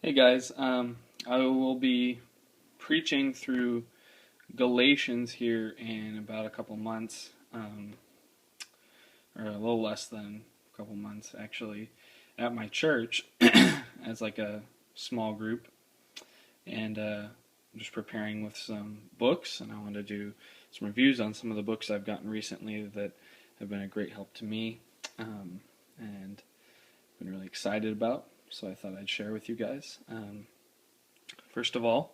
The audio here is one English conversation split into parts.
Hey guys, I will be preaching through Galatians here in about a couple months, or a little less than a couple months actually, at my church as like a small group, and I'm just preparing with some books, and I want to do some reviews on some of the books I've gotten recently that have been a great help to me, and been really excited about. So I thought I'd share with you guys. First of all,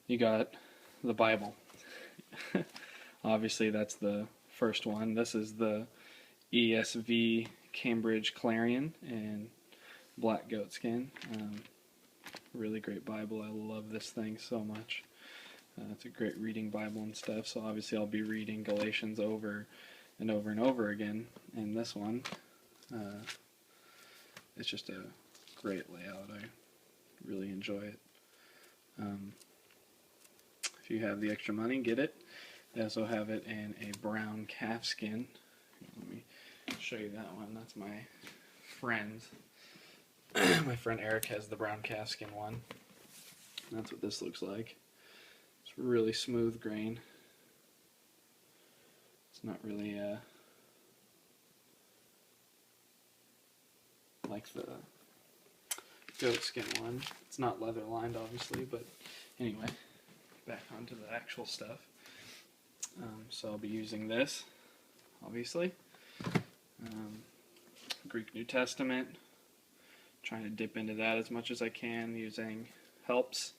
you got the Bible. Obviously, that's the first one. This is the ESV Cambridge Clarion in black goatskin. Really great Bible. I love this thing so much. It's a great reading Bible and stuff. So obviously, I'll be reading Galatians over and over and over again. And this one, it's just a great layout. I really enjoy it. If you have the extra money, get it. They also have it in a brown calfskin. Let me show you that one. That's my friend's. My friend Eric has the brown calfskin one. That's what this looks like. It's really smooth grain. It's not really like the goatskin one. It's not leather lined, obviously, but anyway, back onto the actual stuff. So I'll be using this, obviously. Greek New Testament. Trying to dip into that as much as I can using helps.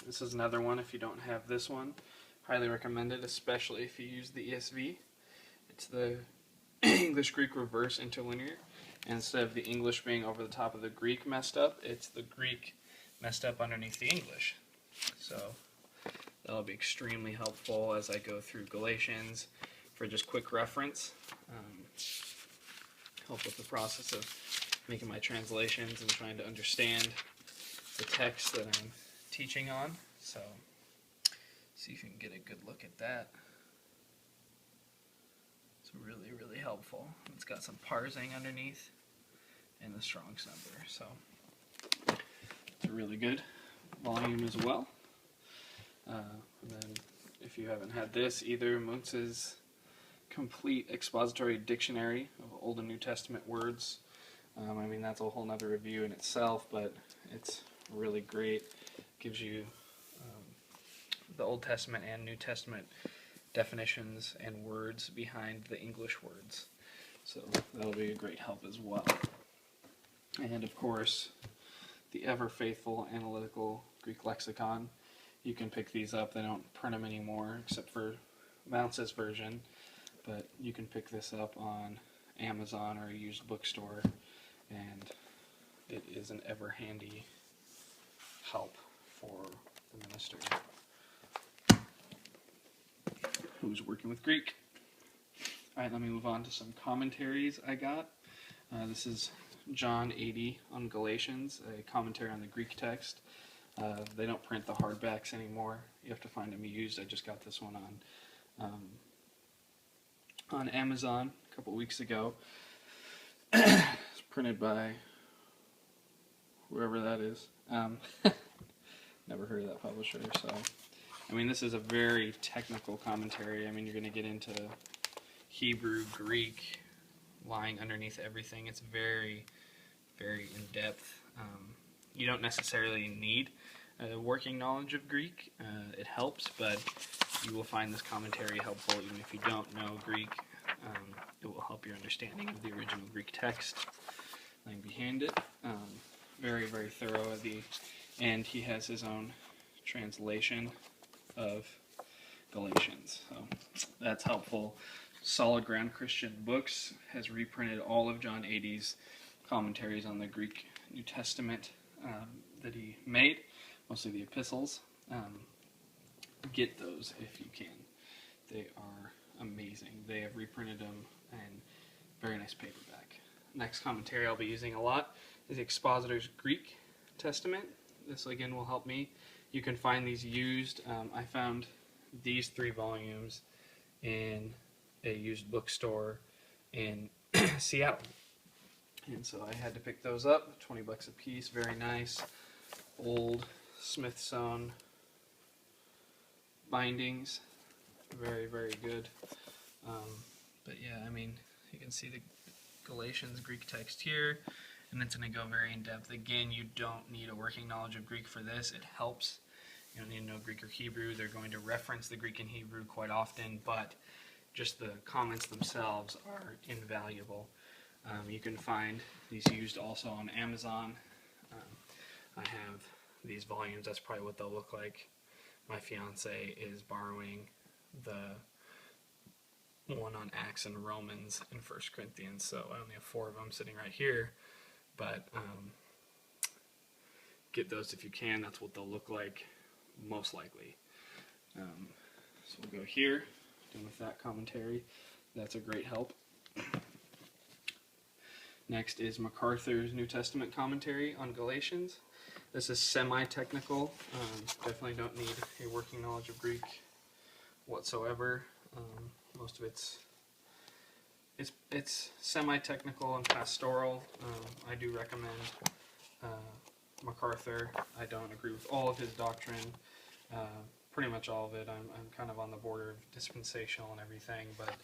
This is another one. If you don't have this one, highly recommend it, especially if you use the ESV. It's the English Greek reverse interlinear. And instead of the English being over the top of the Greek messed up, it's the Greek messed up underneath the English. So that'll be extremely helpful as I go through Galatians for just quick reference. Help with the process of making my translations and trying to understand the text that I'm teaching on. So see if you can get a good look at that. It's really, really helpful. It's got some parsing underneath and the Strong's number, so it's a really good volume as well. And then if you haven't had this either, Muntz's Complete Expository Dictionary of Old and New Testament Words. I mean, that's a whole nother review in itself, but it's really great. Gives you the Old Testament and New Testament definitions and words behind the English words. So that'll be a great help as well. And of course, the ever faithful analytical Greek lexicon. You can pick these up. They don't print them anymore except for Mounce's version, but you can pick this up on Amazon or a used bookstore, and it is an ever handy help for the minister who's working with Greek. Alright, let me move on to some commentaries I got. This is John 80 on Galatians, a commentary on the Greek text. They don't print the hardbacks anymore. You have to find them used. I just got this one on Amazon a couple weeks ago. It's printed by whoever that is. Never heard of that publisher, so I mean, this is a very technical commentary. I mean, you're going to get into Hebrew, Greek, lying underneath everything. It's very, very in-depth. You don't necessarily need a working knowledge of Greek. It helps, but you will find this commentary helpful even if you don't know Greek. It will help your understanding of the original Greek text lying behind it. Very, very thorough at the end. He has his own translation of Galatians, so that's helpful. Solid Ground Christian Books has reprinted all of John 80's commentaries on the Greek New Testament that he made, mostly the epistles. Get those if you can. They are amazing. They have reprinted them, and very nice paperback. Next commentary I'll be using a lot is the Expositor's Greek Testament. This again will help me. You can find these used. I found these 3 volumes in a used bookstore in Seattle. And so I had to pick those up, 20 bucks a piece, very nice, old Smithsonian bindings, very, very good. But yeah, I mean, you can see the Galatians Greek text here, and it's going to go very in depth. Again, you don't need a working knowledge of Greek for this. It helps. You don't need to know Greek or Hebrew. They're going to reference the Greek and Hebrew quite often, but just the comments themselves are invaluable. You can find these used also on Amazon. I have these volumes. That's probably what they'll look like. My fiance is borrowing the one on Acts and Romans and 1 Corinthians, so I only have 4 of them sitting right here, but get those if you can. That's what they'll look like, most likely. So we'll go here, done with that commentary. That's a great help. Next is MacArthur's New Testament commentary on Galatians. This is semi-technical. Definitely don't need a working knowledge of Greek whatsoever. Most of it's semi-technical and pastoral. I do recommend MacArthur. I don't agree with all of his doctrine, pretty much all of it. I'm kind of on the border of dispensational and everything, but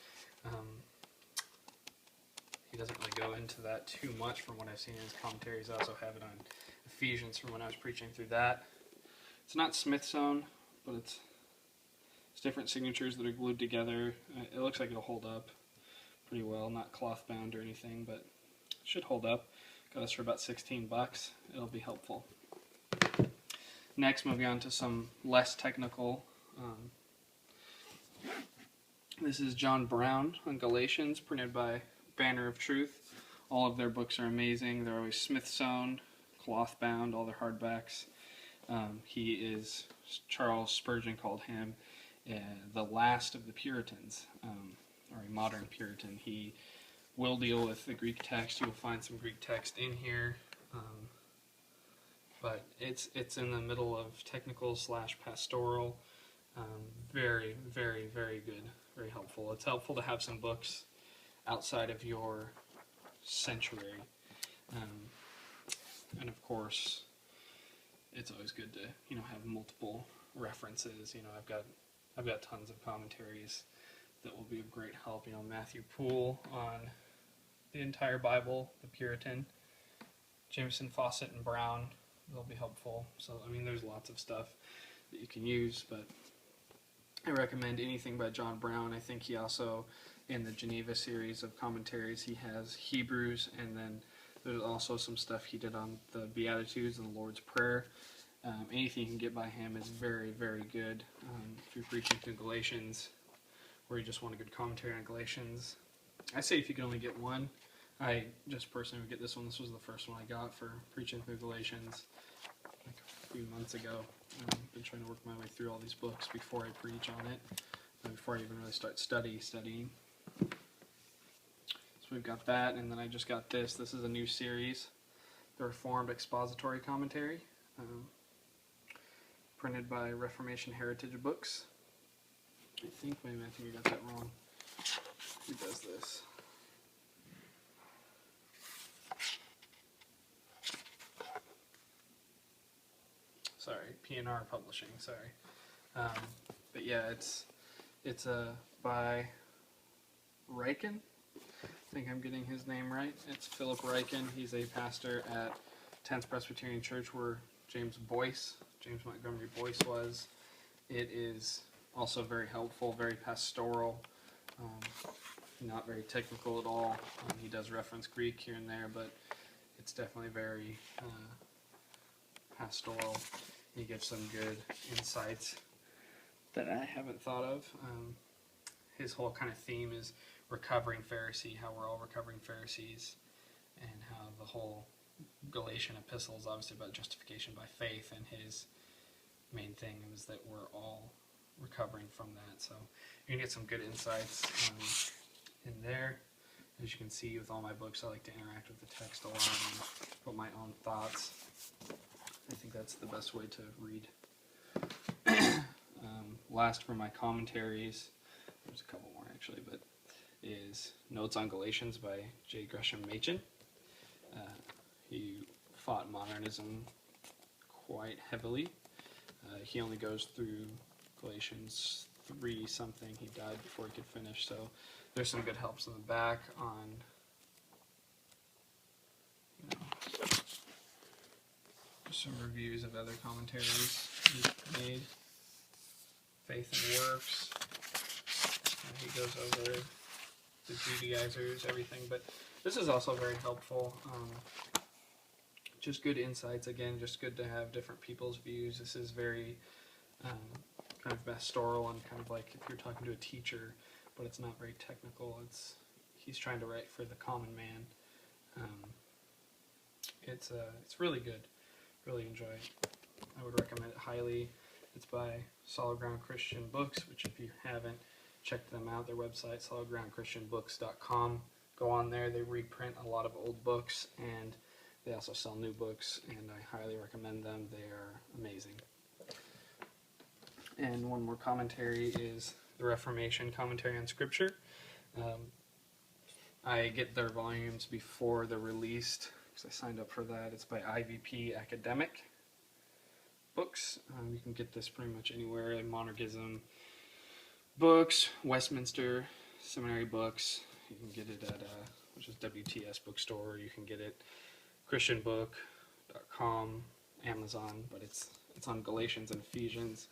he doesn't really go into that too much from what I've seen in his commentaries. I also have it on Ephesians from when I was preaching through that. It's not Smithsonian, but it's different signatures that are glued together. It looks like it'll hold up pretty well, not cloth bound or anything, but it should hold up. Got us for about 16 bucks. It'll be helpful. Next, moving on to some less technical. This is John Brown on Galatians, printed by Banner of Truth. All of their books are amazing. They're always Smithsonian, cloth bound, all their hardbacks. He is, Charles Spurgeon called him, the last of the Puritans, or a modern Puritan. He will deal with the Greek text. You'll find some Greek text in here, but it's in the middle of technical / pastoral. Very, very, very good, very helpful. It's helpful to have some books outside of your sanctuary, and of course, it's always good to have multiple references. I've got tons of commentaries that will be of great help. Matthew Poole on the entire Bible, the Puritan, Jameson, Fawcett, and Brown, they'll be helpful. So, there's lots of stuff that you can use, but I recommend anything by John Brown. I think he also, in the Geneva series of commentaries, he has Hebrews, and then there's also some stuff he did on the Beatitudes and the Lord's Prayer. Anything you can get by him is very, very good. If you're preaching through Galatians, or you just want a good commentary on Galatians, I say if you can only get one. I just personally would get this one. This was the first one I got for preaching through Galatians like a few months ago. I've been trying to work my way through all these books before I preach on it, before I even really start studying. So we've got that, and then I just got this. This is a new series, the Reformed Expository Commentary, printed by Reformation Heritage Books. I think I got that wrong. Who does this? Sorry, P&R Publishing. Sorry, but yeah, it's by Ryken. I think I'm getting his name right. It's Philip Ryken. He's a pastor at 10th Presbyterian Church, where James Montgomery Boyce was. It is also very helpful, very pastoral, not very technical at all. He does reference Greek here and there, but it's definitely very pastoral. He gives some good insights that I haven't thought of. His whole kind of theme is recovering Pharisee, how we're all recovering Pharisees, and how the whole Galatian epistle is obviously about justification by faith, and his main thing was that we're all recovering from that. So you're going to get some good insights in there. As you can see with all my books, I like to interact with the text a lot and put my own thoughts. I think that's the best way to read. Last for my commentaries, there's a couple more actually, but is Notes on Galatians by J. Gresham Machen. He fought modernism quite heavily. He only goes through Galatians 3 something. He died before he could finish, so there's some good helps in the back on, you know, some reviews of other commentaries he's made. Faith and Works. He goes over the Judaizers, everything, but this is also very helpful. Just good insights, again, just good to have different people's views. This is very kind of pastoral and kind of like if you're talking to a teacher, but it's not very technical. He's trying to write for the common man. It's really good. Really enjoy it. I would recommend it highly. It's by Solid Ground Christian Books, which if you haven't checked them out, their website, solidgroundchristianbooks.com. Go on there. They reprint a lot of old books, and they also sell new books, and I highly recommend them. They are amazing. And one more commentary is the Reformation Commentary on Scripture. I get their volumes before they're released, because I signed up for that. It's by IVP Academic Books. You can get this pretty much anywhere, like Monarchism Books, Westminster Seminary Books. You can get it at, which is WTS Bookstore. You can get it christianbook.com, Amazon, but it's on Galatians and Ephesians.